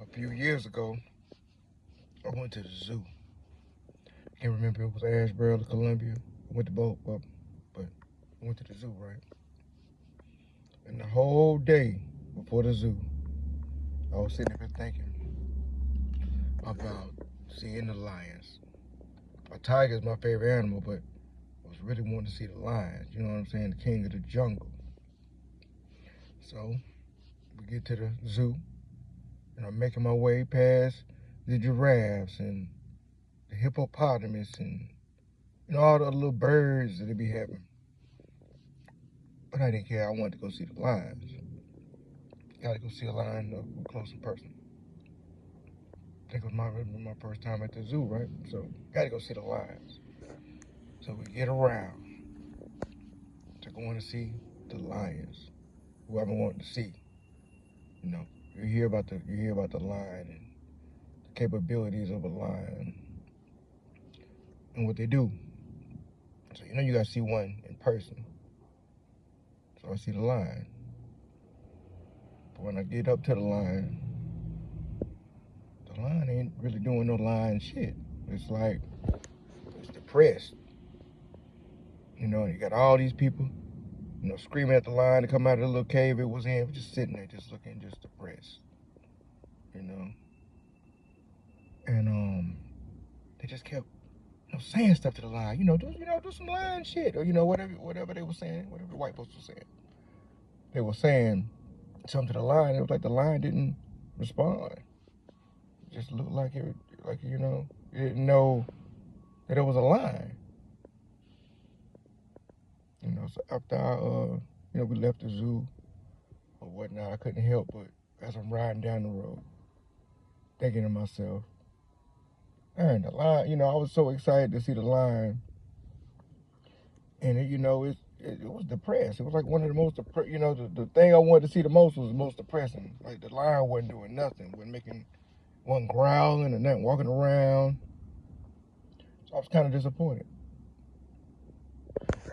A few years ago, I went to the zoo. Can't remember if it was Asheboro or Columbia. I went to both of them, but I went to the zoo, right? And the whole day before the zoo, I was sitting there thinking about seeing the lions. A tiger is my favorite animal, but I was really wanting to see the lions. You know what I'm saying? The king of the jungle. So we get to the zoo, and I'm making my way past the giraffes and the hippopotamus and all the little birds that they be having. But I didn't care. I wanted to go see the lions. Got to go see a lion up close and personal. I think it was my first time at the zoo, right? So got to go see the lions. So we get around to going to see the lions, who I've been wanting to see. You know, you hear about the lion and the capabilities of a lion and what they do. So you got to see one in person. So I see the lion. But when I get up to the lion ain't really doing no lion shit. It's like it's depressed. You got all these people, screaming at the lion to come out of the little cave it was in, just sitting there, just looking, just depressed. And they just kept, saying stuff to the lion. Do some lion shit, or whatever they were saying, whatever the white folks were saying. They were saying something to the lion. It was like the lion didn't respond. It just looked like it didn't know that it was a lion. So after we left the zoo or whatnot, I couldn't help but as I'm riding down the road, thinking to myself, man, the lion, I was so excited to see the lion. And it was depressed. It was like one of the most, the thing I wanted to see the most was the most depressing. Like the lion wasn't doing nothing, wasn't growling or nothing, walking around. So I was kind of disappointed.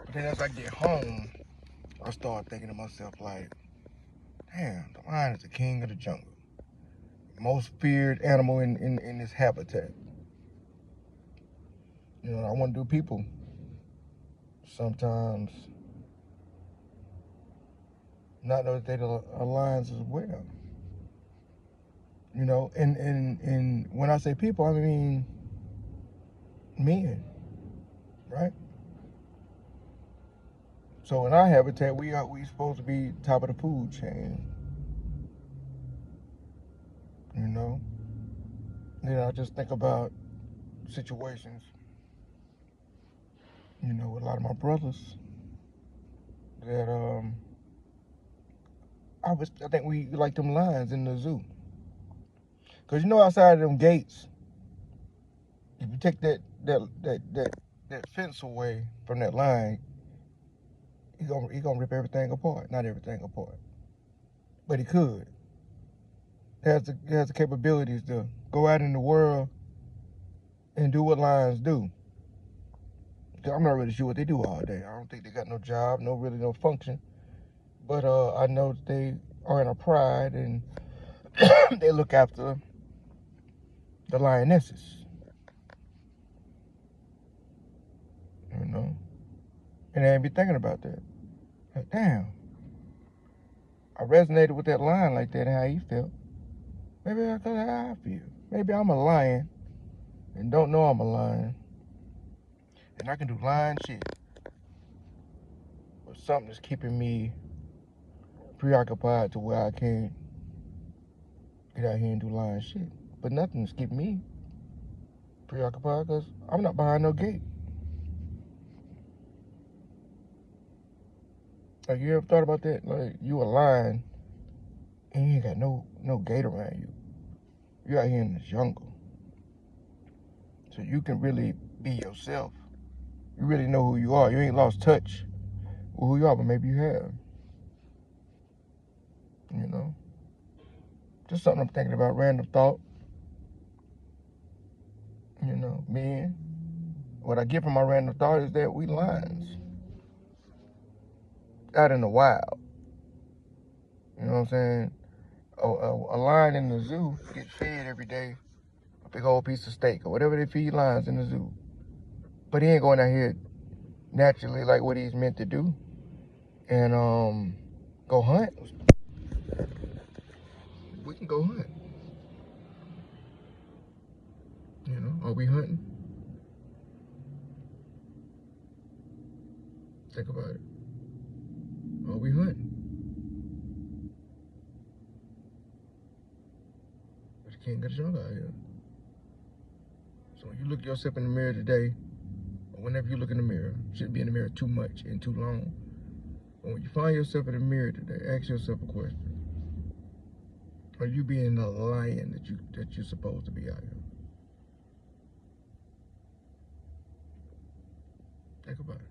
But then as I get home, I started thinking to myself like, damn, the lion is the king of the jungle. Most feared animal in this habitat. I want to do people sometimes not know that they're lions as well. And when I say people, I mean men, right? So in our habitat, we supposed to be top of the food chain. I just think about situations, with a lot of my brothers that I think we like them lions in the zoo. Cause outside of them gates, if you take that fence away from that lion, he gonna rip everything apart. Not everything apart, but he could. He has the capabilities to go out in the world and do what lions do. I'm not really sure what they do all day. I don't think they got no job, no function. But I know that they are in a pride and they look after the lionesses. And they ain't be thinking about that. Like, damn, I resonated with that lion like that, how he felt. Maybe that's how I feel. Maybe I'm a lion and don't know I'm a lion. And I can do lion shit. But something that's keeping me preoccupied to where I can't get out here and do lion shit. But nothing's keeping me preoccupied because I'm not behind no gate. Like, you ever thought about that? Like, you a lion and you ain't got no gate around you. You out here in the jungle. So you can really be yourself. You really know who you are. You ain't lost touch with who you are, but maybe you have. Just something I'm thinking about, random thought. Men. What I get from my random thought is that we lions. Out in the wild. You know what I'm saying? a lion in the zoo gets fed every day a big old piece of steak or whatever they feed lions in the zoo. But he ain't going out here naturally like what he's meant to do and go hunt. We can go hunt. You know, are we hunting? Think about it. Are we hunting? But you can't get a jungle out here. So when you look yourself in the mirror today, or whenever you look in the mirror, you shouldn't be in the mirror too much and too long. But when you find yourself in the mirror today, ask yourself a question. Are you being the lion that you're supposed to be out here? Think about it.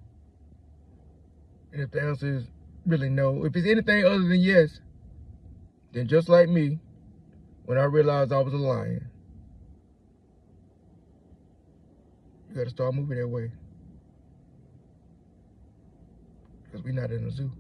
And if the answer is really no, if it's anything other than yes, then just like me, when I realized I was a lion, you gotta start moving that way. Because we're not in a zoo.